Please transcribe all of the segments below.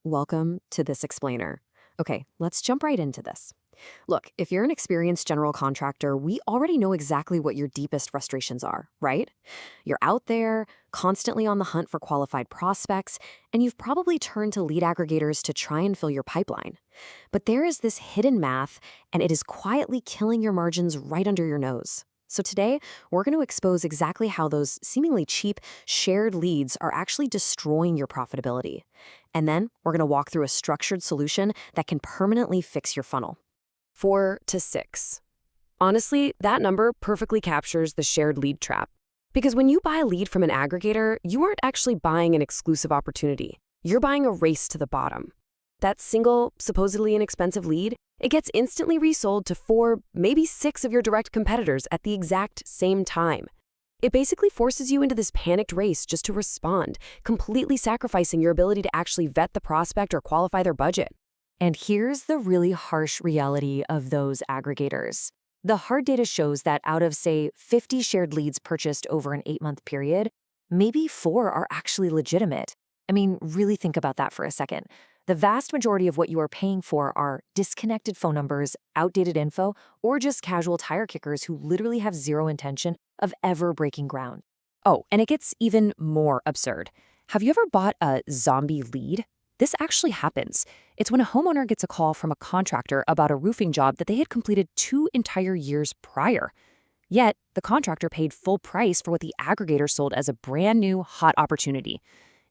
Welcome to this explainer. Okay, let's jump right into this. Look, if you're an experienced general contractor, we already know exactly what your deepest frustrations are, right? You're out there, constantly on the hunt for qualified prospects, and you've probably turned to lead aggregators to try and fill your pipeline. But there is this hidden math, and it is quietly killing your margins right under your nose. So today, we're going to expose exactly how those seemingly cheap shared leads are actually destroying your profitability. And then we're going to walk through a structured solution that can permanently fix your funnel. 4 to 6. Honestly, that number perfectly captures the shared lead trap. Because when you buy a lead from an aggregator, you aren't actually buying an exclusive opportunity. You're buying a race to the bottom. That single, supposedly inexpensive lead, it gets instantly resold to 4, maybe 6 of your direct competitors at the exact same time. It basically forces you into this panicked race just to respond, completely sacrificing your ability to actually vet the prospect or qualify their budget. And here's the really harsh reality of those aggregators. The hard data shows that out of, say, 50 shared leads purchased over an 8-month period, maybe 4 are actually legitimate. I mean, really think about that for a second. The vast majority of what you are paying for are disconnected phone numbers, outdated info, or just casual tire kickers who literally have zero intention of ever breaking ground. Oh, and it gets even more absurd. Have you ever bought a zombie lead? This actually happens. It's when a homeowner gets a call from a contractor about a roofing job that they had completed 2 entire years prior. Yet, the contractor paid full price for what the aggregator sold as a brand new, hot opportunity.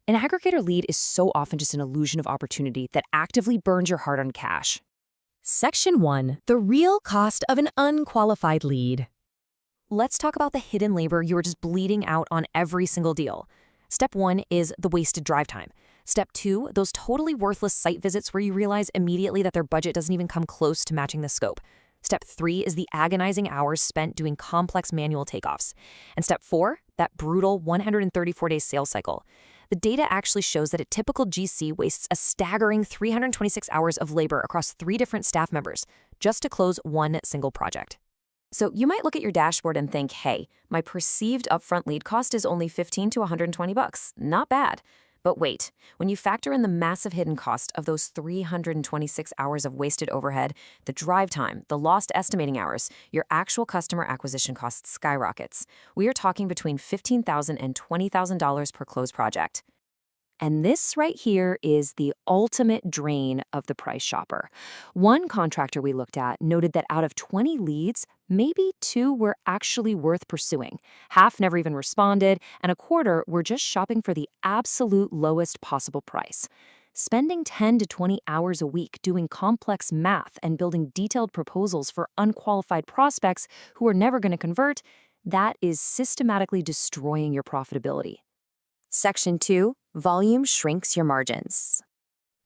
An aggregator lead is so often just an illusion of opportunity that actively burns your heart on cash. Section 1. The real cost of an unqualified lead. Let's talk about the hidden labor you are just bleeding out on every single deal. Step 1 is the wasted drive time. Step 2, those totally worthless site visits where you realize immediately that their budget doesn't even come close to matching the scope. Step 3 is the agonizing hours spent doing complex manual takeoffs. And step 4, that brutal 134-day sales cycle. The data actually shows that a typical GC wastes a staggering 326 hours of labor across 3 different staff members just to close one single project. So you might look at your dashboard and think, hey, my perceived upfront lead cost is only $15 to $120. Not bad. But wait, when you factor in the massive hidden cost of those 326 hours of wasted overhead, the drive time, the lost estimating hours, your actual customer acquisition cost skyrockets. We are talking between $15,000 and $20,000 per closed project. And this right here is the ultimate drain of the price shopper. One contractor we looked at noted that out of 20 leads, maybe 2 were actually worth pursuing. Half never even responded, and a quarter were just shopping for the absolute lowest possible price. Spending 10 to 20 hours a week doing complex math and building detailed proposals for unqualified prospects who are never going to convert, that is systematically destroying your profitability. Section 2. Volume shrinks your margins.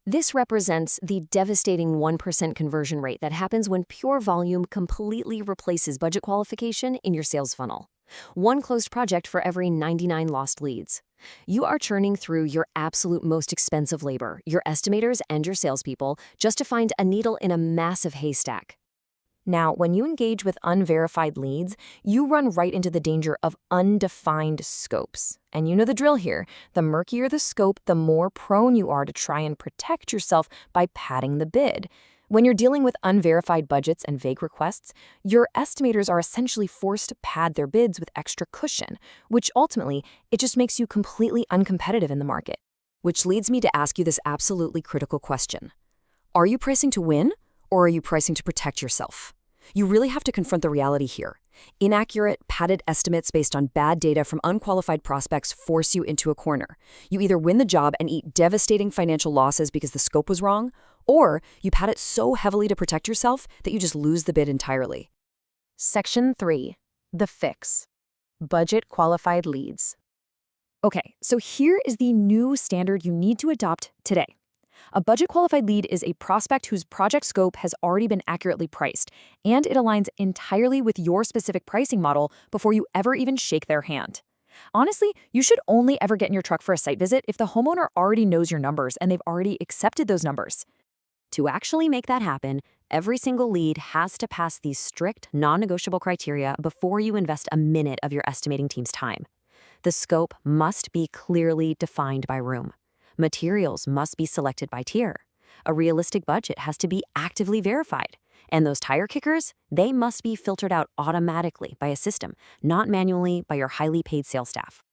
This represents the devastating 1% conversion rate that happens when pure volume completely replaces budget qualification in your sales funnel. 1 closed project for every 99 lost leads. You are churning through your absolute most expensive labor, your estimators and your salespeople, just to find a needle in a massive haystack. Now, when you engage with unverified leads, you run right into the danger of undefined scopes. And you know the drill here. The murkier the scope, the more prone you are to try and protect yourself by padding the bid. When you're dealing with unverified budgets and vague requests, your estimators are essentially forced to pad their bids with extra cushion, which ultimately, it just makes you completely uncompetitive in the market. Which leads me to ask you this absolutely critical question. Are you pricing to win? Or are you pricing to protect yourself? You really have to confront the reality here. Inaccurate, padded estimates based on bad data from unqualified prospects force you into a corner. You either win the job and eat devastating financial losses because the scope was wrong, or you pad it so heavily to protect yourself that you just lose the bid entirely. Section 3. The fix. Budget qualified leads. Okay, so here is the new standard you need to adopt today. A budget-qualified lead is a prospect whose project scope has already been accurately priced, and it aligns entirely with your specific pricing model before you ever even shake their hand. Honestly, you should only ever get in your truck for a site visit if the homeowner already knows your numbers and they've already accepted those numbers. To actually make that happen, every single lead has to pass these strict, non-negotiable criteria before you invest a minute of your estimating team's time. The scope must be clearly defined by room. Materials must be selected by tier. A realistic budget has to be actively verified. And those tire kickers, they must be filtered out automatically by a system, not manually by your highly paid sales staff.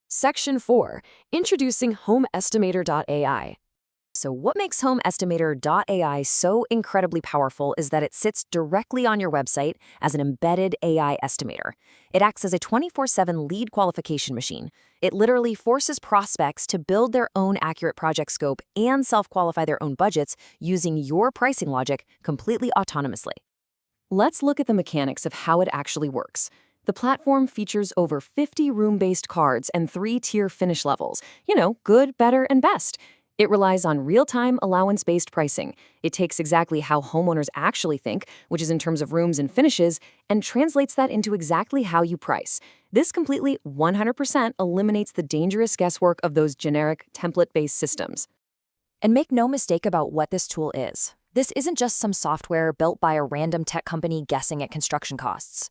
Section 4. Introducing HomeEstimator.ai. So what makes HomeEstimator.ai so incredibly powerful is that it sits directly on your website as an embedded AI estimator. It acts as a 24/7 lead qualification machine. It literally forces prospects to build their own accurate project scope and self-qualify their own budgets using your pricing logic completely autonomously. Let's look at the mechanics of how it actually works. The platform features over 50 room-based cards and 3-tier finish levels. Good, better, and best. It relies on real-time allowance-based pricing. It takes exactly how homeowners actually think, which is in terms of rooms and finishes, and translates that into exactly how you price. This completely 100% eliminates the dangerous guesswork of those generic template-based systems. And make no mistake about what this tool is. This isn't just some software built by a random tech company guessing at construction costs.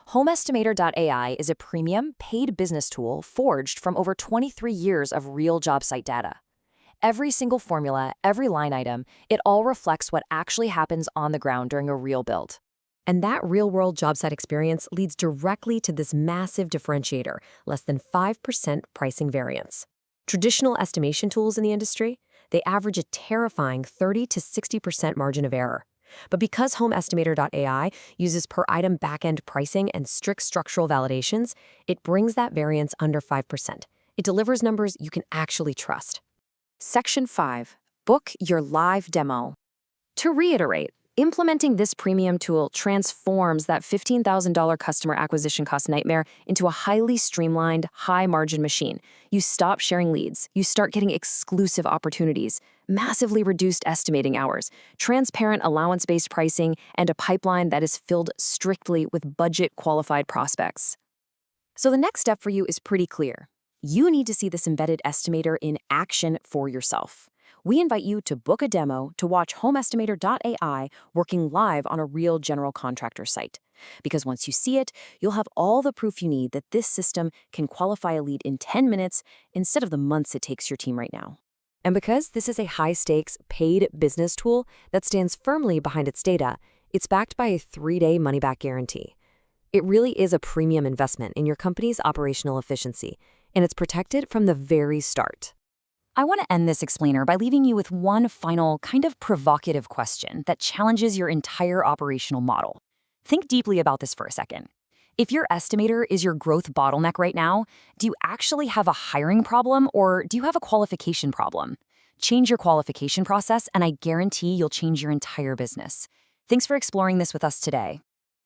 HomeEstimator.ai is a premium, paid business tool forged from over 23 years of real job site data. Every single formula, every line item, it all reflects what actually happens on the ground during a real build. And that real-world job site experience leads directly to this massive differentiator, less than 5% pricing variance. Traditional estimation tools in the industry, they average a terrifying 30 to 60% margin of error. But because HomeEstimator.ai uses per-item back-end pricing and strict structural validations, it brings that variance under 5%. It delivers numbers you can actually trust. Section 5. Book your live demo. To reiterate, implementing this premium tool transforms that $15,000 customer acquisition cost nightmare into a highly streamlined, high-margin machine. You stop sharing leads. You start getting exclusive opportunities, massively reduced estimating hours, transparent allowance-based pricing, and a pipeline that is filled strictly with budget-qualified prospects. So the next step for you is pretty clear. You need to see this embedded estimator in action for yourself. We invite you to book a demo to watch HomeEstimator.ai working live on a real general contractor site. Because once you see it, you'll have all the proof you need that this system can qualify a lead in 10 minutes instead of the months it takes your team right now. And because this is a high-stakes, paid business tool that stands firmly behind its data, it's backed by a 3-day money-back guarantee. It really is a premium investment in your company's operational efficiency, and it's protected from the very start. I want to end this explainer by leaving you with one final, kind of provocative question that challenges your entire operational model. Think deeply about this for a second. If your estimator is your growth bottleneck right now, do you actually have a hiring problem or do you have a qualification problem? Change your qualification process, and I guarantee you'll change your entire business. Thanks for exploring this with us today.